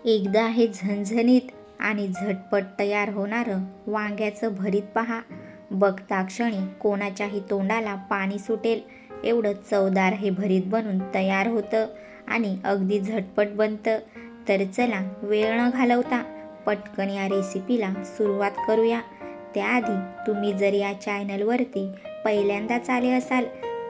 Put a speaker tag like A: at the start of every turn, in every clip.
A: एकदा हे झणझणीत आणि झटपट तयार होणारं वांग्याचं भरीत पहा. बघता क्षणी कोणाच्याही तोंडाला पाणी सुटेल एवढं चवदार हे भरीत बनून तयार होतं आणि अगदी झटपट बनतं. तर चला वेळ न घालवता पटकन या रेसिपीला सुरुवात करूया. त्याआधी तुम्ही जर या चॅनलवरती पहिल्यांदाच आले असाल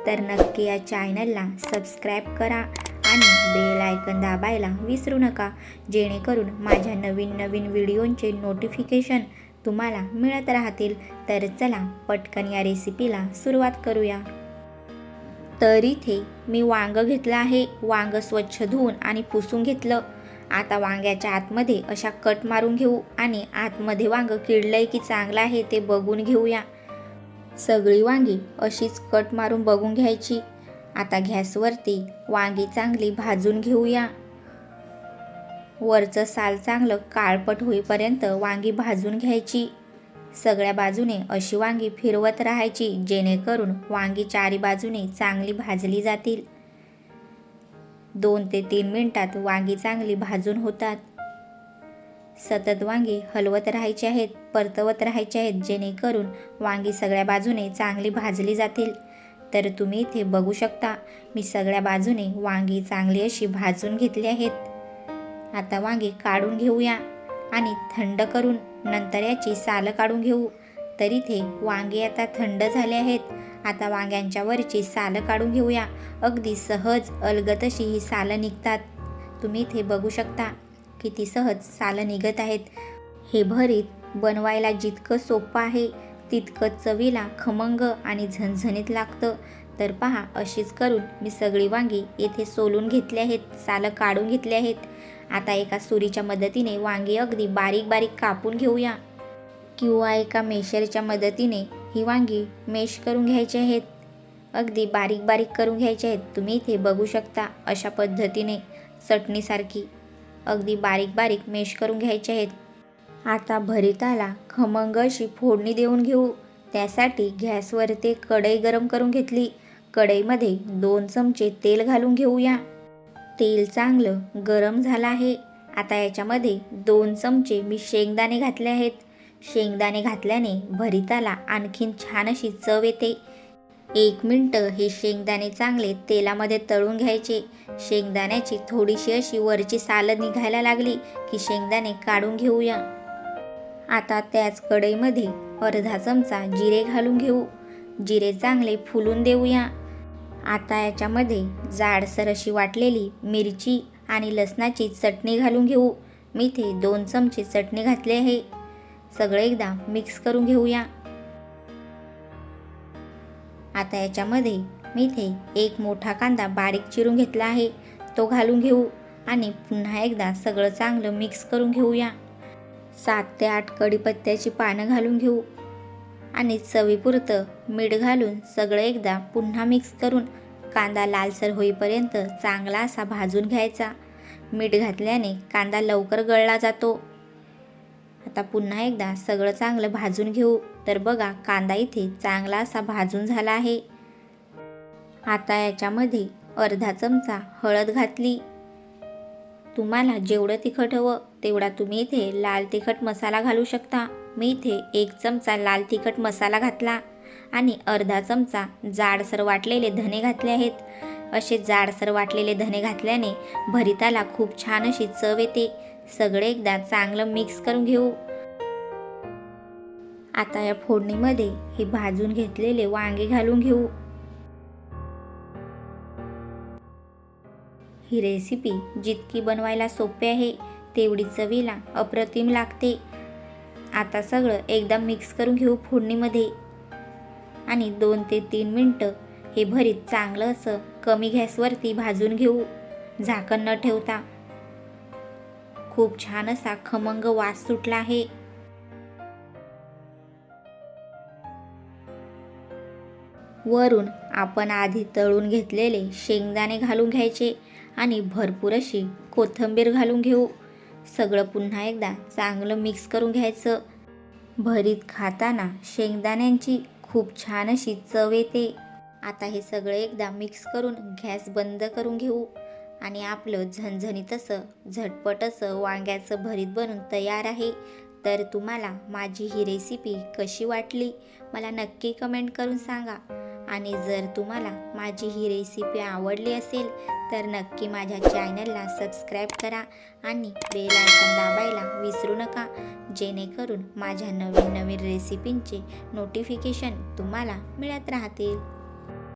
A: तर नक्की या चॅनलला सबस्क्राईब करा आणि बेल आयकन दाबायला विसरू नका, जेणेकरून माझ्या नवीन नवीन व्हिडिओंचे नोटिफिकेशन तुम्हाला मिळत राहतील. तर चला पटकन या रेसिपीला सुरुवात करूया. तर इथे मी वांगं घेतलं आहे. वांगं स्वच्छ धुवून आणि पुसून घेतलं. आता वांग्याच्या आतमध्ये अशा कट मारून घेऊ आणि आतमध्ये वांगं किडलंय की चांगलं आहे ते बघून घेऊया. सगळी वांगी अशीच कट मारून बघून घ्यायची. आता गॅसवरती वांगी चांगली भाजून घेऊया. वरचं साल चांगलं काळपट होईपर्यंत वांगी भाजून घ्यायची. सगळ्या बाजूने अशी वांगी फिरवत राहायची, जेणेकरून वांगी चारी बाजूने चांगली भाजली जातील. 2 ते 3 मिनिटात वांगी चांगली भाजून होतात. सतत वांगी हलवत राहायची आहेत, परतवत राहायची आहेत, जेणेकरून वांगी सगळ्या बाजूने चांगली भाजली जातील. तर तुम्ही इथे बघू शकता मी सगळ्या बाजूने वांगी चांगली अशी भाजून घेतली आहेत. आता वांगी काढून घेऊया आणि थंड करून नंतर याची सालं काढून घेऊ. तर इथे वांगी आता थंड झाले आहेत. आता वांग्यांच्या वरची सालं काढून घेऊया. अगदी सहज अलगद अशी ही सालं निघतात. तुम्ही इथे बघू शकता किती सहज सालं निघत आहेत. हे भरीत बनवायला जितकं सोपं आहे तितकं चवीला खमंग आणि झणझणीत लागतं. तर पहा, अशीच करून मी सगळी वांगी येथे सोलून घेतली आहेत, सालं काढून घेतले आहेत. आता एका सुरीच्या मदतीने वांगी अगदी बारीक बारीक कापून घेऊया किंवा एका मेशरच्या मदतीने ही वांगी मेश करून घ्यायची आहेत. अगदी बारीक बारीक करून घ्यायचे आहेत. तुम्ही इथे बघू शकता अशा पद्धतीने चटणीसारखी अगदी बारीक बारीक मेश करून घ्यायचे आहेत. आता भरीताला खमंग अशी फोडणी देऊन घेऊ. त्यासाठी गॅसवरती एक कढई गरम करून घेतली. कढईमध्ये 2 चमचे तेल घालून घेऊया. तेल चांगलं गरम झालं आहे. आता याच्यामध्ये 2 चमचे मी शेंगदाणे घातले आहेत. शेंगदाणे घातल्याने भरीताला आणखीन छान अशी चव येते. 1 मिनिट हे शेंगदाणे चांगले तेलामध्ये तळून घ्यायचे. शेंगदाण्याची थोडीशी अशी वरची सालं निघायला लागली की शेंगदाणे काढून घेऊया. आता त्याच कढईमध्ये अर्धा चमचा जिरे घालून घेऊ. जिरे चांगले फुलून देऊया. आता याच्यामध्ये जाडसर अशी वाटलेली मिरची आणि लसणाची चटणी घालून घेऊ. मी इथे 2 चमचे चटणी घातली आहे. सगळे एकदा मिक्स करून घेऊया. आता याच्यामध्ये मी इथे 1 मोठा कांदा बारीक चिरून घेतला आहे, तो घालून घेऊ आणि पुन्हा एकदा सगळं चांगलं मिक्स करून घेऊया. 7 ते 8 कढीपत्त्याची पानं घालून घेऊ आणि चवीपुरतं मीठ घालून सगळं एकदा पुन्हा मिक्स करून कांदा लालसर होईपर्यंत चांगला असा भाजून घ्यायचा. मीठ घातल्याने कांदा लवकर गळला जातो. आता पुन्हा एकदा सगळं चांगलं भाजून घेऊ. तर बघा, कांदा इथे चांगला असा भाजून झाला आहे. आता याच्यामध्ये अर्धा चमचा हळद घातली. तुम्हाला जेवढं तिखट हवं तेवढा तुम्ही इथे लाल तिखट मसाला घालू शकता. मी इथे 1 चमचा लाल तिखट मसाला घातला आणि अर्धा चमचा जाडसर वाटलेले धने घातले आहेत. असे जाडसर वाटलेले धने घातल्याने भरीताला खूप छान अशी चव येते. सगळे एकदा चांगलं मिक्स करून घेऊ. आता या फोडणीमध्ये हे भाजून घेतलेले वांगे घालून घेऊ. ही रेसिपी जितकी बनवायला सोपी आहे तेवढी चवीला अप्रतिम लागते. आता सगळं एकदा मिक्स करून घेऊ फोडणीमध्ये आणि 2 ते 3 मिनिटं हे भरीत चांगलं असं कमी गॅसवरती भाजून घेऊ, झाकण न ठेवता. खूप छान असा खमंग वास सुटला आहे. वरून आपण आधी तळून घेतलेले शेंगदाणे घालून घ्यायचे आणि भरपूर अशी कोथिंबीर घालून घेऊ. सगळं पुन्हा एकदा चांगलं मिक्स करून घ्यायचं. भरीत खाताना शेंगदाण्यांची खूप छान अशी चव येते. आता हे सगळं एकदा मिक्स करून गॅस बंद करून घेऊ आणि आपलं झणझणीत असं झटपट असं वांग्याचं भरीत बनून तयार आहे. तर तुम्हाला माझी ही रेसिपी कशी वाटली मला नक्की कमेंट करून सांगा. आणि जर तुम्हाला माझी ही रेसिपी आवडली असेल तर नक्की माझ्या चॅनलला सबस्क्राईब करा आणि बेल आयकॉन दाबायला विसरू नका, जेणेकरून माझ्या नवीन नवीन रेसिपींचे नोटिफिकेशन तुम्हाला मिळत राहतील.